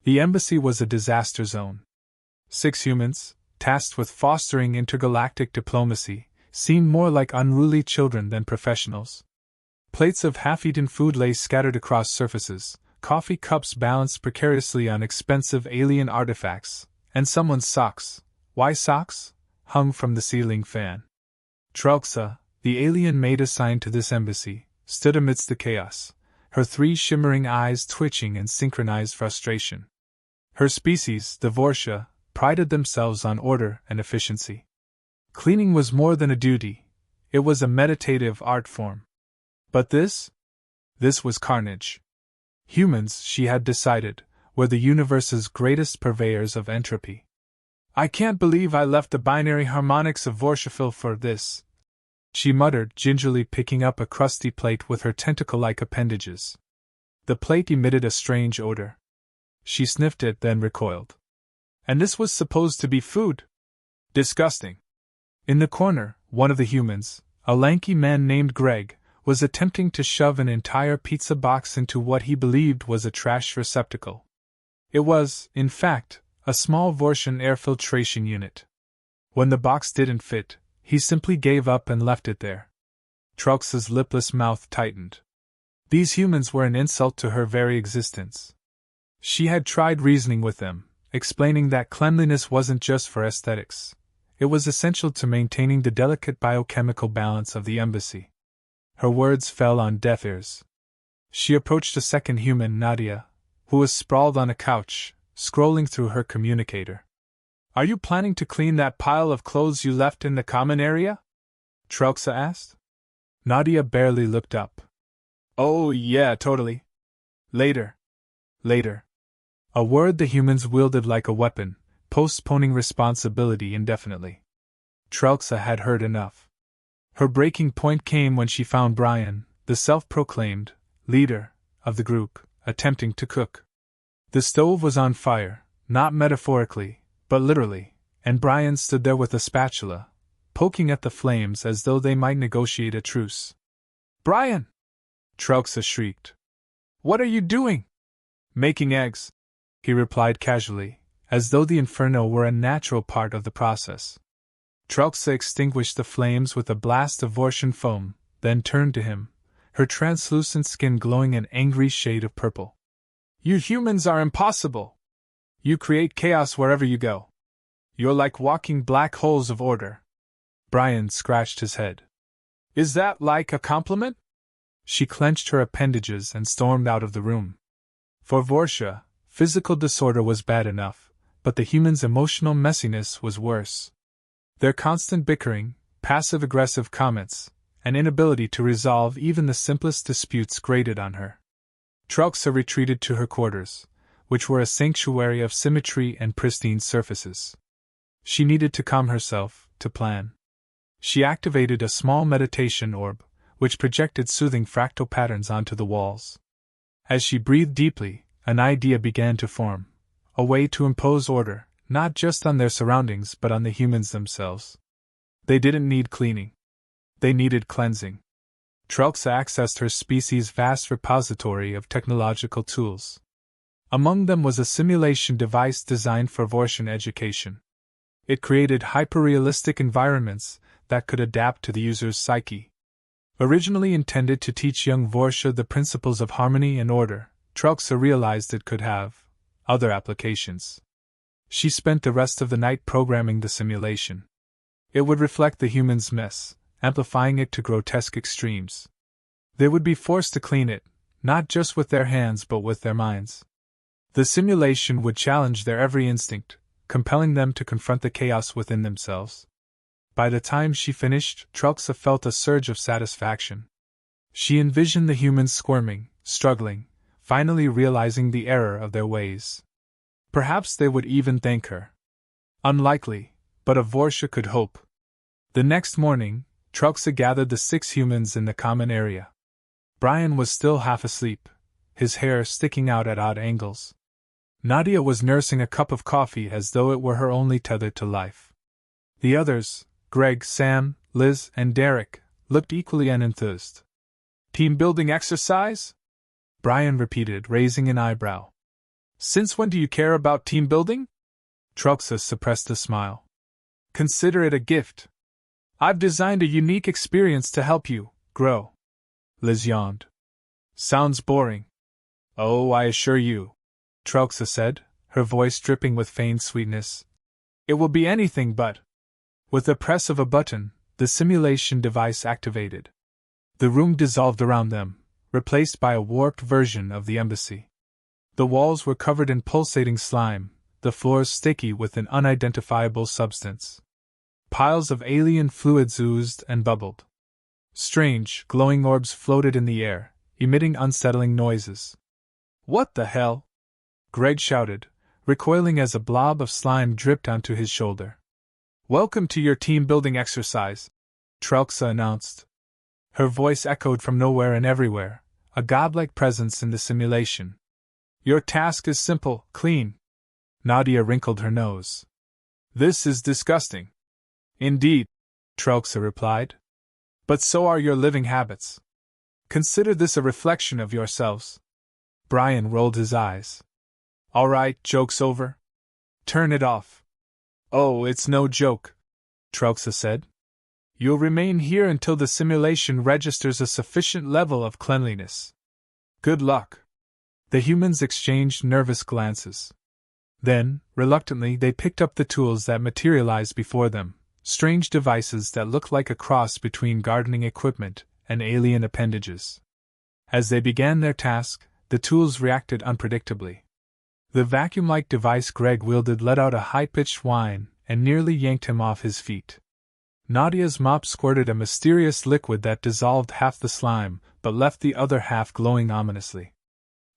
The embassy was a disaster zone. 6 humans, tasked with fostering intergalactic diplomacy, seemed more like unruly children than professionals. Plates of half-eaten food lay scattered across surfaces, coffee cups balanced precariously on expensive alien artifacts, and someone's socks, why socks, hung from the ceiling fan. Trelxa, the alien maid assigned to this embassy, stood amidst the chaos, her 3 shimmering eyes twitching in synchronized frustration. Her species, the Vorsha, prided themselves on order and efficiency. Cleaning was more than a duty, it was a meditative art form. But this was carnage. Humans, she had decided, were the universe's greatest purveyors of entropy. I can't believe I left the binary harmonics of Vorshafil for this, she muttered, gingerly picking up a crusty plate with her tentacle-like appendages. The plate emitted a strange odor. She sniffed it, then recoiled. And this was supposed to be food? Disgusting. In the corner, one of the humans, a lanky man named Greg, was attempting to shove an entire pizza box into what he believed was a trash receptacle. It was, in fact, a small Vortian air filtration unit. When the box didn't fit, he simply gave up and left it there. Trelxa's lipless mouth tightened. These humans were an insult to her very existence. She had tried reasoning with them, explaining that cleanliness wasn't just for aesthetics. It was essential to maintaining the delicate biochemical balance of the embassy. Her words fell on deaf ears. She approached a second human, Nadia, who was sprawled on a couch, scrolling through her communicator. Are you planning to clean that pile of clothes you left in the common area? Trelxa asked. Nadia barely looked up. Oh, yeah, totally. Later. A word the humans wielded like a weapon, postponing responsibility indefinitely. Trelxa had heard enough. Her breaking point came when she found Brian, the self-proclaimed leader of the group, attempting to cook. The stove was on fire, not metaphorically, but literally, and Brian stood there with a spatula, poking at the flames as though they might negotiate a truce. Brian! Trelxa shrieked. What are you doing? Making eggs, he replied casually, as though the inferno were a natural part of the process. Trelxa extinguished the flames with a blast of Vortian foam, then turned to him, her translucent skin glowing an angry shade of purple. You humans are impossible! You create chaos wherever you go. You're like walking black holes of order. Brian scratched his head. Is that like a compliment? She clenched her appendages and stormed out of the room. For Vorsha, physical disorder was bad enough, but the humans' emotional messiness was worse. Their constant bickering, passive-aggressive comments, and inability to resolve even the simplest disputes grated on her. Trelxa retreated to her quarters, which were a sanctuary of symmetry and pristine surfaces. She needed to calm herself, to plan. She activated a small meditation orb, which projected soothing fractal patterns onto the walls. As she breathed deeply, an idea began to form, a way to impose order, not just on their surroundings but on the humans themselves. They didn't need cleaning. They needed cleansing. Trelxa accessed her species' vast repository of technological tools. Among them was a simulation device designed for Vortian education. It created hyper-realistic environments that could adapt to the user's psyche. Originally intended to teach young Vorsha the principles of harmony and order, Trelxa realized it could have other applications. She spent the rest of the night programming the simulation. It would reflect the humans' mess, amplifying it to grotesque extremes. They would be forced to clean it, not just with their hands but with their minds. The simulation would challenge their every instinct, compelling them to confront the chaos within themselves. By the time she finished, Trelxa felt a surge of satisfaction. She envisioned the humans squirming, struggling, finally realizing the error of their ways. Perhaps they would even thank her. Unlikely, but a Vorsha could hope. The next morning, Trelxa gathered the 6 humans in the common area. Brian was still half asleep, his hair sticking out at odd angles. Nadia was nursing a cup of coffee as though it were her only tether to life. The others, Greg, Sam, Liz, and Derek, looked equally unenthused. Team building exercise? Brian repeated, raising an eyebrow. Since when do you care about team building? Truxa suppressed a smile. Consider it a gift. I've designed a unique experience to help you grow. Liz yawned. Sounds boring. Oh, I assure you, Truxa said, her voice dripping with feigned sweetness. It will be anything but. With the press of a button, the simulation device activated. The room dissolved around them, replaced by a warped version of the embassy. The walls were covered in pulsating slime, the floors sticky with an unidentifiable substance. Piles of alien fluids oozed and bubbled. Strange, glowing orbs floated in the air, emitting unsettling noises. What the hell? Greg shouted, recoiling as a blob of slime dripped onto his shoulder. Welcome to your team-building exercise, Truxa announced. Her voice echoed from nowhere and everywhere, a godlike presence in the simulation. Your task is simple, clean. Nadia wrinkled her nose. This is disgusting. Indeed, Truxa replied. But so are your living habits. Consider this a reflection of yourselves. Brian rolled his eyes. All right, joke's over. Turn it off. Oh, it's no joke, Truxa said. You'll remain here until the simulation registers a sufficient level of cleanliness. Good luck. The humans exchanged nervous glances. Then, reluctantly, they picked up the tools that materialized before them, strange devices that looked like a cross between gardening equipment and alien appendages. As they began their task, the tools reacted unpredictably. The vacuum-like device Greg wielded let out a high-pitched whine and nearly yanked him off his feet. Nadia's mop squirted a mysterious liquid that dissolved half the slime, but left the other half glowing ominously.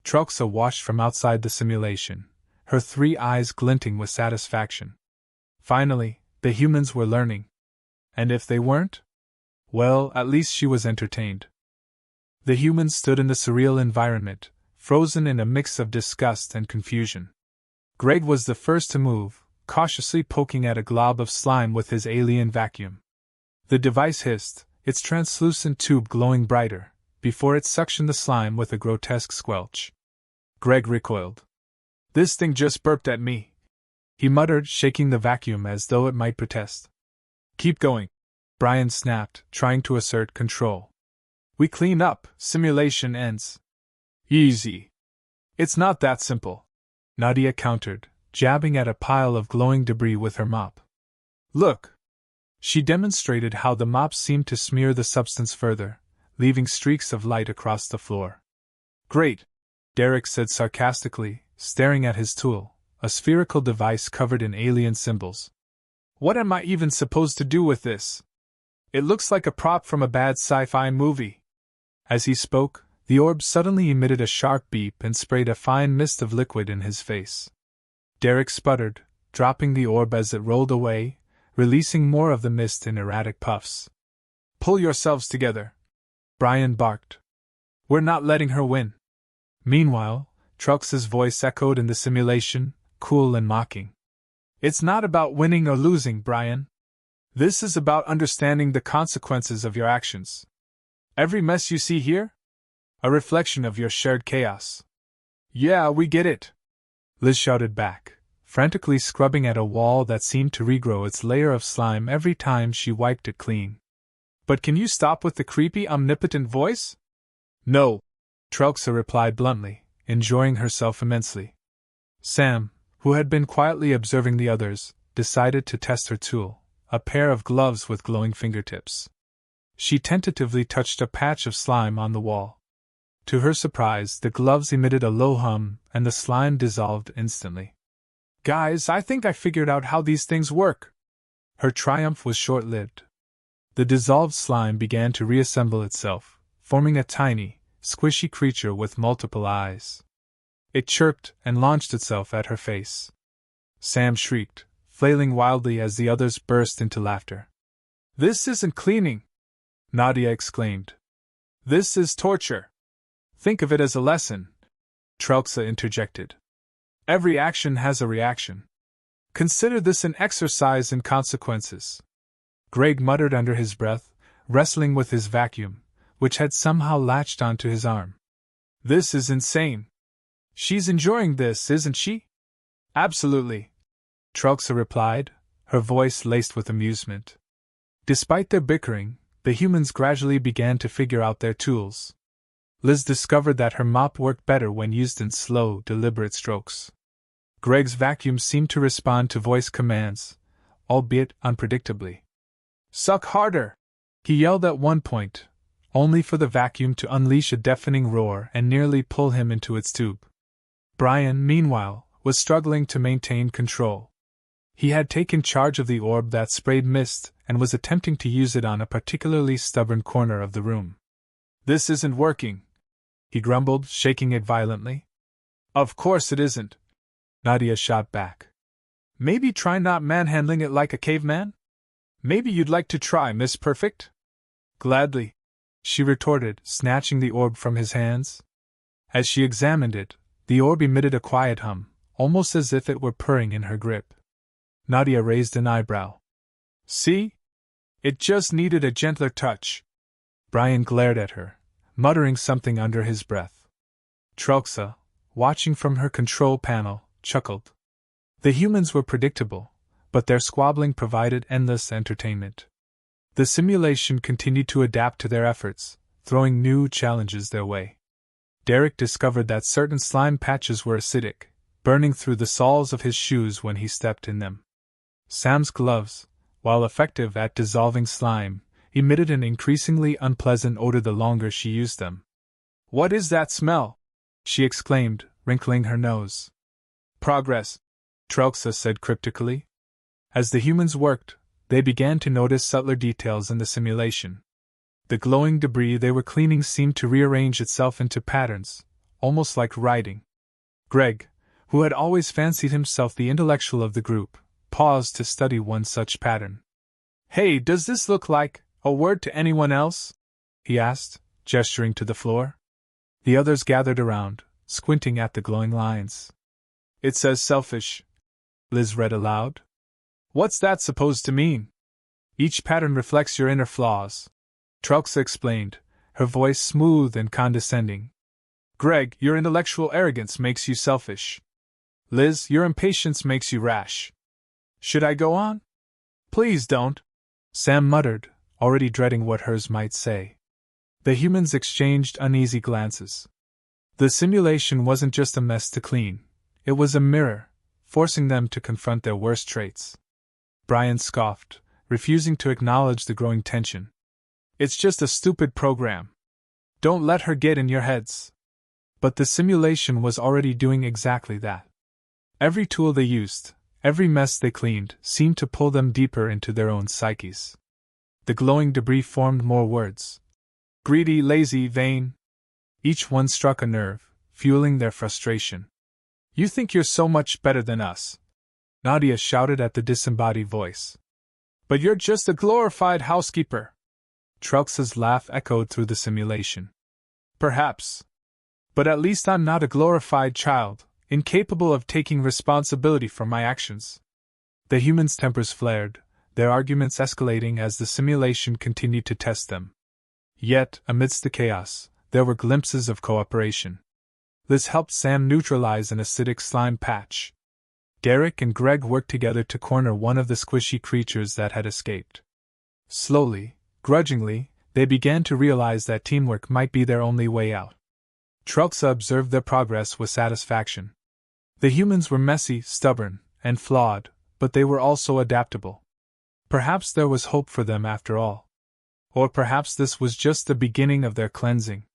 Truxa watched from outside the simulation, her 3 eyes glinting with satisfaction. Finally, the humans were learning. And if they weren't? Well, at least she was entertained. The humans stood in the surreal environment, frozen in a mix of disgust and confusion. Greg was the first to move, cautiously poking at a glob of slime with his alien vacuum. The device hissed, its translucent tube glowing brighter, before it suctioned the slime with a grotesque squelch. Greg recoiled. This thing just burped at me, he muttered, shaking the vacuum as though it might protest. Keep going, Brian snapped, trying to assert control. We clean up, simulation ends. Easy. It's not that simple, Nadia countered, jabbing at a pile of glowing debris with her mop. Look. She demonstrated how the mop seemed to smear the substance further, leaving streaks of light across the floor. Great, Derek said sarcastically, staring at his tool, a spherical device covered in alien symbols. What am I even supposed to do with this? It looks like a prop from a bad sci-fi movie. As he spoke, the orb suddenly emitted a sharp beep and sprayed a fine mist of liquid in his face. Derek sputtered, dropping the orb as it rolled away, releasing more of the mist in erratic puffs. Pull yourselves together, Brian barked. We're not letting her win. Meanwhile, Trux's voice echoed in the simulation, cool and mocking. It's not about winning or losing, Brian. This is about understanding the consequences of your actions. Every mess you see here? A reflection of your shared chaos. Yeah, we get it, Liz shouted back, frantically scrubbing at a wall that seemed to regrow its layer of slime every time she wiped it clean. But can you stop with the creepy, omnipotent voice? No, Truxa replied bluntly, enjoying herself immensely. Sam, who had been quietly observing the others, decided to test her tool, a pair of gloves with glowing fingertips. She tentatively touched a patch of slime on the wall. To her surprise, the gloves emitted a low hum, and the slime dissolved instantly. Guys, I think I figured out how these things work. Her triumph was short-lived. The dissolved slime began to reassemble itself, forming a tiny, squishy creature with multiple eyes. It chirped and launched itself at her face. Sam shrieked, flailing wildly as the others burst into laughter. This isn't cleaning, Nadia exclaimed. This is torture. Think of it as a lesson, Truxa interjected. Every action has a reaction. Consider this an exercise in consequences. Greg muttered under his breath, wrestling with his vacuum, which had somehow latched onto his arm. This is insane. She's enjoying this, isn't she? Absolutely, Trelxa replied, her voice laced with amusement. Despite their bickering, the humans gradually began to figure out their tools. Liz discovered that her mop worked better when used in slow, deliberate strokes. Greg's vacuum seemed to respond to voice commands, albeit unpredictably. "Suck harder!" he yelled at one point, only for the vacuum to unleash a deafening roar and nearly pull him into its tube. Brian, meanwhile, was struggling to maintain control. He had taken charge of the orb that sprayed mist and was attempting to use it on a particularly stubborn corner of the room. "This isn't working," he grumbled, shaking it violently. "Of course it isn't," Nadia shot back. "Maybe try not manhandling it like a caveman? Maybe you'd like to try, Miss Perfect?" "Gladly," she retorted, snatching the orb from his hands. As she examined it, the orb emitted a quiet hum, almost as if it were purring in her grip. Nadia raised an eyebrow. "See? It just needed a gentler touch." Brian glared at her, muttering something under his breath. Trelxa, watching from her control panel, chuckled. The humans were predictable, but their squabbling provided endless entertainment. The simulation continued to adapt to their efforts, throwing new challenges their way. Derek discovered that certain slime patches were acidic, burning through the soles of his shoes when he stepped in them. Sam's gloves, while effective at dissolving slime, emitted an increasingly unpleasant odor the longer she used them. "What is that smell?" she exclaimed, wrinkling her nose. "Progress," Trelxa said cryptically. As the humans worked, they began to notice subtler details in the simulation. The glowing debris they were cleaning seemed to rearrange itself into patterns, almost like writing. Greg, who had always fancied himself the intellectual of the group, paused to study one such pattern. "Hey, does this look like a word to anyone else?" he asked, gesturing to the floor. The others gathered around, squinting at the glowing lines. "It says selfish," Liz read aloud. "What's that supposed to mean?" "Each pattern reflects your inner flaws," Trelxa explained, her voice smooth and condescending. "Greg, your intellectual arrogance makes you selfish. Liz, your impatience makes you rash. Should I go on?" "Please don't," Sam muttered, already dreading what hers might say. The humans exchanged uneasy glances. The simulation wasn't just a mess to clean, it was a mirror, forcing them to confront their worst traits. Brian scoffed, refusing to acknowledge the growing tension. "It's just a stupid program. Don't let her get in your heads." But the simulation was already doing exactly that. Every tool they used, every mess they cleaned, seemed to pull them deeper into their own psyches. The glowing debris formed more words. Greedy, lazy, vain. Each one struck a nerve, fueling their frustration. "You think you're so much better than us," Nadia shouted at the disembodied voice. "But you're just a glorified housekeeper." Trelxa's laugh echoed through the simulation. "Perhaps. But at least I'm not a glorified child, incapable of taking responsibility for my actions." The humans' tempers flared, their arguments escalating as the simulation continued to test them. Yet, amidst the chaos, there were glimpses of cooperation. Liz helped Sam neutralize an acidic slime patch. Derek and Greg worked together to corner one of the squishy creatures that had escaped. Slowly, grudgingly, they began to realize that teamwork might be their only way out. Trelxa observed their progress with satisfaction. The humans were messy, stubborn, and flawed, but they were also adaptable. Perhaps there was hope for them after all. Or perhaps this was just the beginning of their cleansing.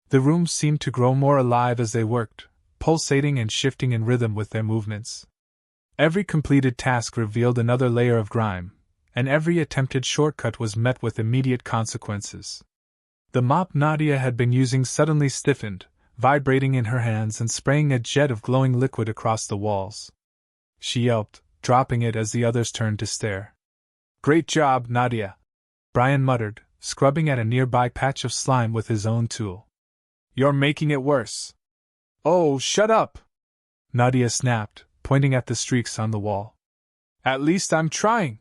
The room seemed to grow more alive as they worked, pulsating and shifting in rhythm with their movements. Every completed task revealed another layer of grime, and every attempted shortcut was met with immediate consequences. The mop Nadia had been using suddenly stiffened, vibrating in her hands and spraying a jet of glowing liquid across the walls. She yelped, dropping it as the others turned to stare. "Great job, Nadia," Brian muttered, scrubbing at a nearby patch of slime with his own tool. "You're making it worse." "Oh, shut up!" Nadia snapped, pointing at the streaks on the wall. "At least I'm trying."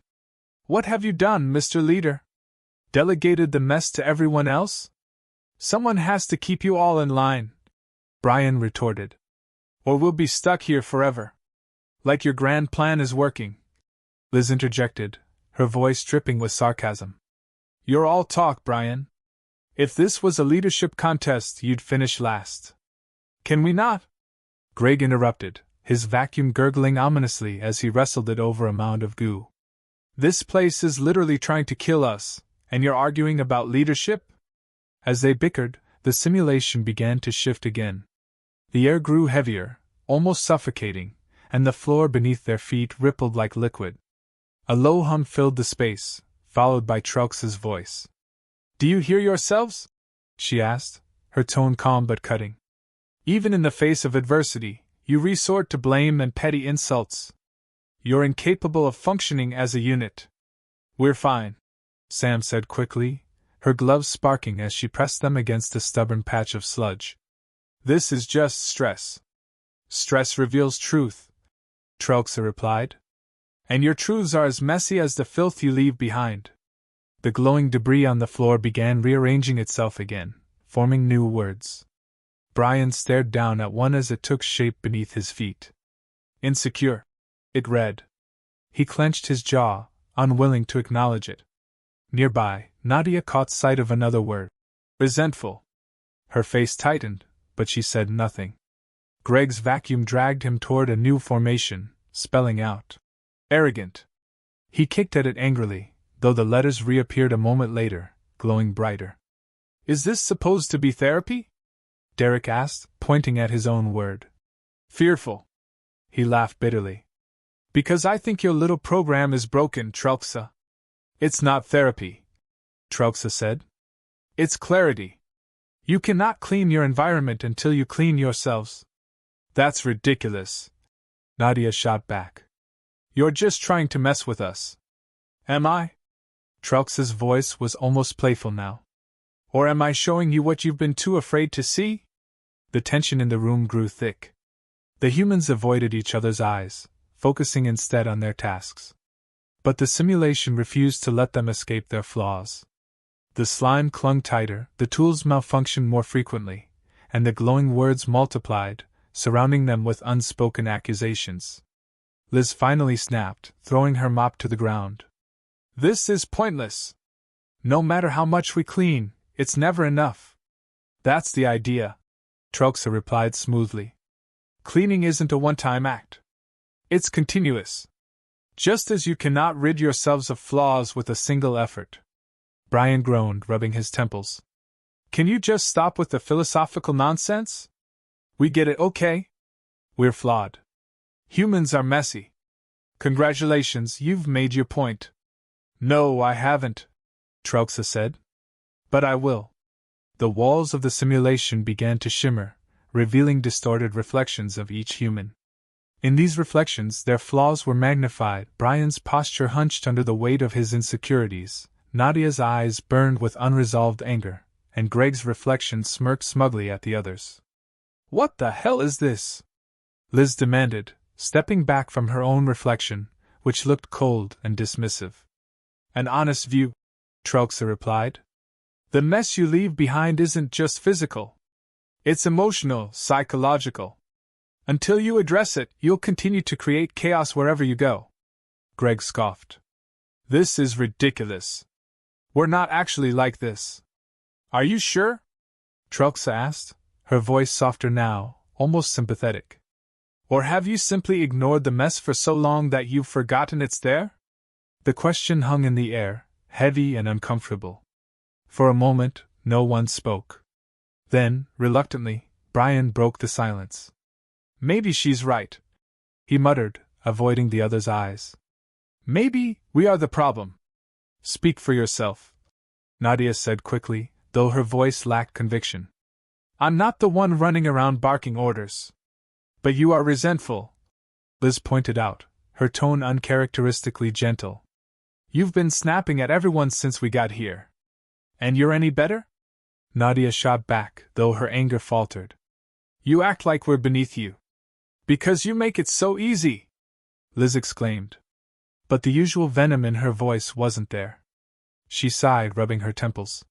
"What have you done, Mr. Leader? Delegated the mess to everyone else? Someone has to keep you all in line," Brian retorted. Or we'll be stuck here forever. Like your grand plan is working, Liz interjected, her voice dripping with sarcasm. You're all talk, Brian. If this was a leadership contest, you'd finish last. Can we not? Greg interrupted, his vacuum gurgling ominously as he wrestled it over a mound of goo. This place is literally trying to kill us, and you're arguing about leadership? As they bickered, the simulation began to shift again. The air grew heavier, almost suffocating, and the floor beneath their feet rippled like liquid. A low hum filled the space, followed by Trelx's voice. Do you hear yourselves? She asked, her tone calm but cutting. Even in the face of adversity, you resort to blame and petty insults. You're incapable of functioning as a unit. We're fine, Sam said quickly, her gloves sparking as she pressed them against a stubborn patch of sludge. This is just stress. Stress reveals truth, Trelxa replied. And your truths are as messy as the filth you leave behind. The glowing debris on the floor began rearranging itself again, forming new words. Brian stared down at one as it took shape beneath his feet. Insecure, it read. He clenched his jaw, unwilling to acknowledge it. Nearby, Nadia caught sight of another word. Resentful. Her face tightened, but she said nothing. Greg's vacuum dragged him toward a new formation, spelling out arrogant. He kicked at it angrily, though the letters reappeared a moment later, glowing brighter. Is this supposed to be therapy? Derek asked, pointing at his own word. Fearful. He laughed bitterly. Because I think your little program is broken, Trelxa. It's not therapy, Trelxa said. It's clarity. You cannot clean your environment until you clean yourselves. That's ridiculous, Nadia shot back. You're just trying to mess with us. Am I? Trelx's voice was almost playful now. Or am I showing you what you've been too afraid to see? The tension in the room grew thick. The humans avoided each other's eyes, focusing instead on their tasks. But the simulation refused to let them escape their flaws. The slime clung tighter, the tools malfunctioned more frequently, and the glowing words multiplied, surrounding them with unspoken accusations. Liz finally snapped, throwing her mop to the ground. This is pointless. No matter how much we clean, it's never enough. That's the idea, Trelxa replied smoothly. Cleaning isn't a one-time act. It's continuous. Just as you cannot rid yourselves of flaws with a single effort. Brian groaned, rubbing his temples. Can you just stop with the philosophical nonsense? We get it, okay? We're flawed. Humans are messy. Congratulations, you've made your point. No, I haven't, Trelxa said. But I will. The walls of the simulation began to shimmer, revealing distorted reflections of each human. In these reflections, their flaws were magnified. Brian's posture hunched under the weight of his insecurities, Nadia's eyes burned with unresolved anger, and Greg's reflection smirked smugly at the others. What the hell is this? Liz demanded, stepping back from her own reflection, which looked cold and dismissive. An honest view, Trelxa replied. The mess you leave behind isn't just physical. It's emotional, psychological. Until you address it, you'll continue to create chaos wherever you go. Greg scoffed. This is ridiculous. We're not actually like this. Are you sure? Trelxa asked, her voice softer now, almost sympathetic. Or have you simply ignored the mess for so long that you've forgotten it's there? The question hung in the air, heavy and uncomfortable. For a moment, no one spoke. Then, reluctantly, Brian broke the silence. Maybe she's right, he muttered, avoiding the other's eyes. Maybe we are the problem. Speak for yourself, Nadia said quickly, though her voice lacked conviction. I'm not the one running around barking orders. But you are resentful, Liz pointed out, her tone uncharacteristically gentle. You've been snapping at everyone since we got here. And you're any better? Nadia shot back, though her anger faltered. You act like we're beneath you. Because you make it so easy, Liz exclaimed. But the usual venom in her voice wasn't there. She sighed, rubbing her temples.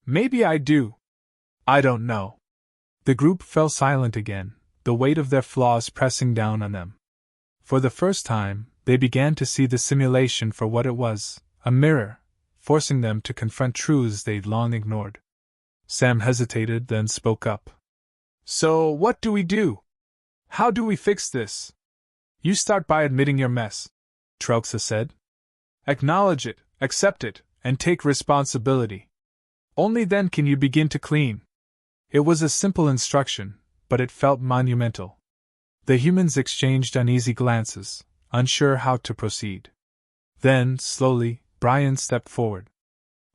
Maybe I do. I don't know. The group fell silent again, the weight of their flaws pressing down on them. For the first time, they began to see the simulation for what it was, a mirror, forcing them to confront truths they'd long ignored. Sam hesitated, then spoke up. So, what do we do? How do we fix this? You start by admitting your mess, Trelxa said. Acknowledge it, accept it, and take responsibility. Only then can you begin to clean. It was a simple instruction, but it felt monumental. The humans exchanged uneasy glances, unsure how to proceed. Then, slowly, Brian stepped forward.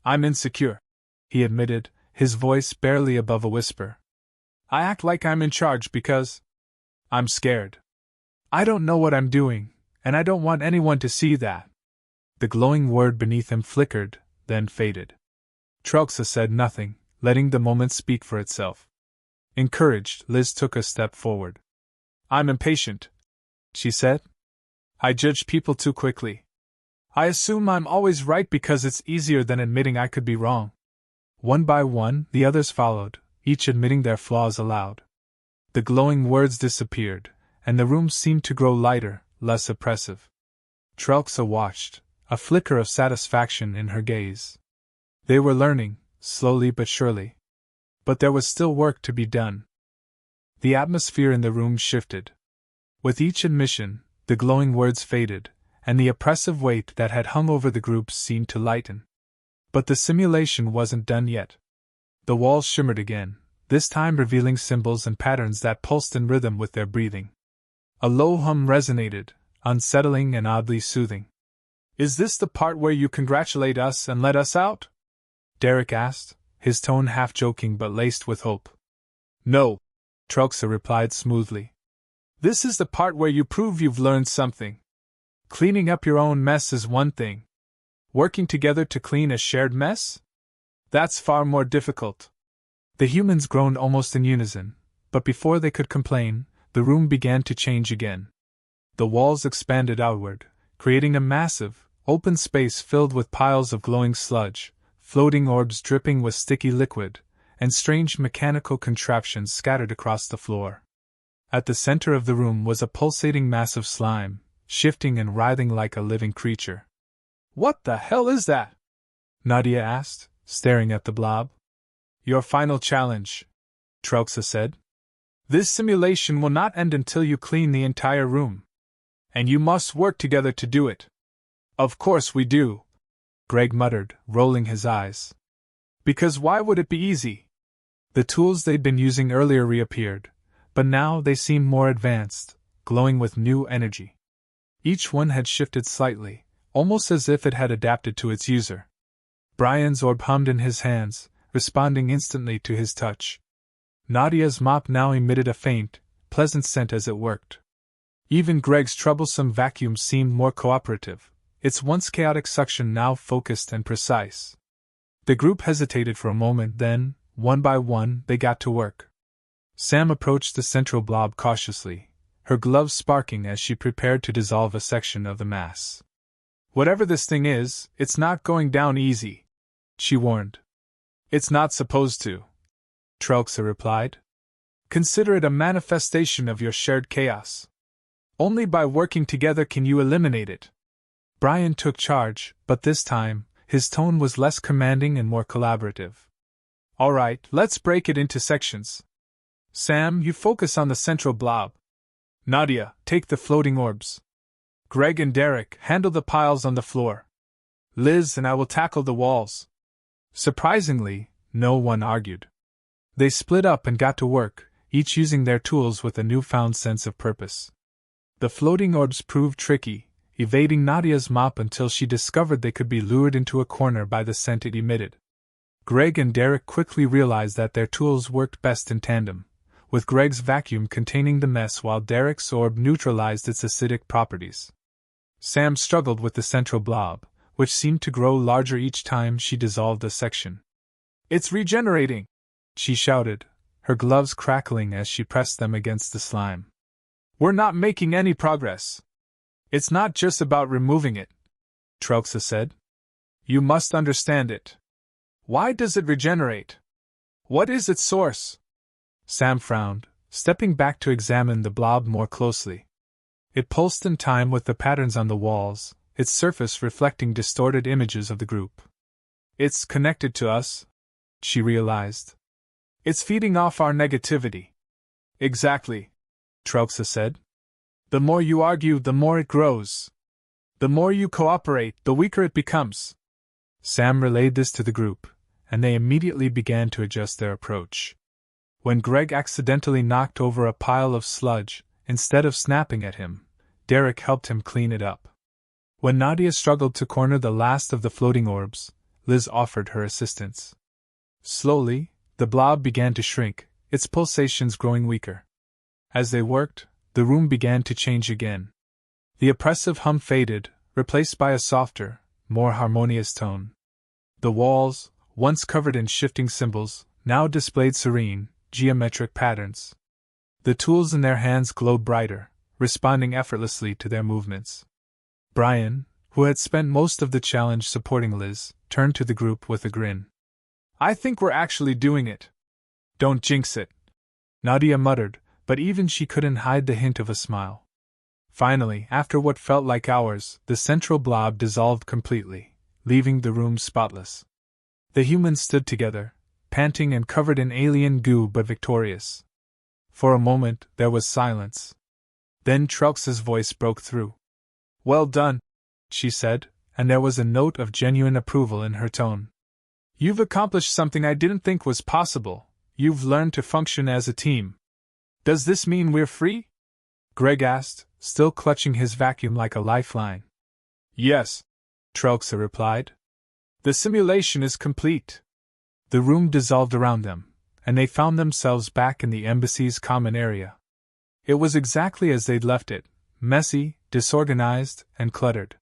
I'm insecure, he admitted, his voice barely above a whisper. I act like I'm in charge because I'm scared. I don't know what I'm doing, and I don't want anyone to see that. The glowing word beneath him flickered, then faded. Trelxa said nothing, letting the moment speak for itself. Encouraged, Liz took a step forward. I'm impatient, she said. I judge people too quickly. I assume I'm always right because it's easier than admitting I could be wrong. One by one, the others followed, each admitting their flaws aloud. The glowing words disappeared, and the room seemed to grow lighter, less oppressive. Trelxa watched, a flicker of satisfaction in her gaze. They were learning, slowly but surely. But there was still work to be done. The atmosphere in the room shifted. With each admission, the glowing words faded, and the oppressive weight that had hung over the group seemed to lighten. But the simulation wasn't done yet. The walls shimmered again, this time revealing symbols and patterns that pulsed in rhythm with their breathing. A low hum resonated, unsettling and oddly soothing. Is this the part where you congratulate us and let us out? Derek asked, his tone half joking but laced with hope. No, Trelxa replied smoothly. This is the part where you prove you've learned something. Cleaning up your own mess is one thing. Working together to clean a shared mess? That's far more difficult. The humans groaned almost in unison, but before they could complain, the room began to change again. The walls expanded outward, creating a massive, open space filled with piles of glowing sludge, floating orbs dripping with sticky liquid, and strange mechanical contraptions scattered across the floor. At the center of the room was a pulsating mass of slime, shifting and writhing like a living creature. What the hell is that? Nadia asked, staring at the blob. Your final challenge, Trelxa said. This simulation will not end until you clean the entire room. And you must work together to do it. Of course we do, Greg muttered, rolling his eyes. Because why would it be easy? The tools they'd been using earlier reappeared, but now they seemed more advanced, glowing with new energy. Each one had shifted slightly, almost as if it had adapted to its user. Brian's orb hummed in his hands, responding instantly to his touch. Nadia's mop now emitted a faint, pleasant scent as it worked. Even Greg's troublesome vacuum seemed more cooperative, its once chaotic suction now focused and precise. The group hesitated for a moment, then, one by one, they got to work. Sam approached the central blob cautiously, her gloves sparking as she prepared to dissolve a section of the mass. Whatever this thing is, it's not going down easy, she warned. It's not supposed to, Trelxa replied. Consider it a manifestation of your shared chaos. Only by working together can you eliminate it. Brian took charge, but this time, his tone was less commanding and more collaborative. All right, let's break it into sections. Sam, you focus on the central blob. Nadia, take the floating orbs. Greg and Derek, handle the piles on the floor. Liz and I will tackle the walls. Surprisingly, no one argued. They split up and got to work, each using their tools with a newfound sense of purpose. The floating orbs proved tricky, evading Nadia's mop until she discovered they could be lured into a corner by the scent it emitted. Greg and Derek quickly realized that their tools worked best in tandem, with Greg's vacuum containing the mess while Derek's orb neutralized its acidic properties. Sam struggled with the central blob, which seemed to grow larger each time she dissolved a section. It's regenerating, she shouted, her gloves crackling as she pressed them against the slime. We're not making any progress. It's not just about removing it, Trelxa said. You must understand it. Why does it regenerate? What is its source? Sam frowned, stepping back to examine the blob more closely. It pulsed in time with the patterns on the walls, its surface reflecting distorted images of the group. It's connected to us, she realized. It's feeding off our negativity. Exactly, Trelxa said. The more you argue, the more it grows. The more you cooperate, the weaker it becomes. Sam relayed this to the group, and they immediately began to adjust their approach. When Greg accidentally knocked over a pile of sludge, instead of snapping at him, Derek helped him clean it up. When Nadia struggled to corner the last of the floating orbs, Liz offered her assistance. Slowly, the blob began to shrink, its pulsations growing weaker. As they worked, the room began to change again. The oppressive hum faded, replaced by a softer, more harmonious tone. The walls, once covered in shifting symbols, now displayed serene, geometric patterns. The tools in their hands glowed brighter, responding effortlessly to their movements. Brian, who had spent most of the challenge supporting Liz, turned to the group with a grin. I think we're actually doing it. Don't jinx it, Nadia muttered, but even she couldn't hide the hint of a smile. Finally, after what felt like hours, the central blob dissolved completely, leaving the room spotless. The humans stood together, panting and covered in alien goo but victorious. For a moment, there was silence. Then Trelx's voice broke through. Well done, she said, and there was a note of genuine approval in her tone. You've accomplished something I didn't think was possible. You've learned to function as a team. Does this mean we're free? Greg asked, still clutching his vacuum like a lifeline. Yes, Trelxa replied. The simulation is complete. The room dissolved around them, and they found themselves back in the embassy's common area. It was exactly as they'd left it, messy, disorganized, and cluttered.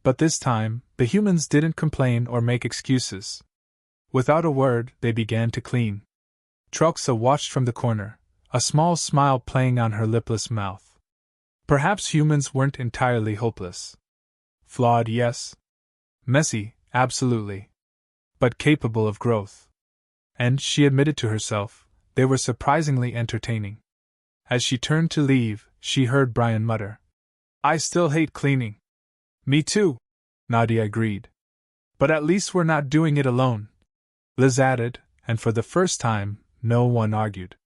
But this time, the humans didn't complain or make excuses. Without a word, they began to clean. Trelxa watched from the corner, a small smile playing on her lipless mouth. Perhaps humans weren't entirely hopeless. Flawed, yes. Messy, absolutely. But capable of growth. And, she admitted to herself, they were surprisingly entertaining. As she turned to leave, she heard Brian mutter, I still hate cleaning. Me too, Nadia agreed. But at least we're not doing it alone. Liz added, and for the first time, no one argued.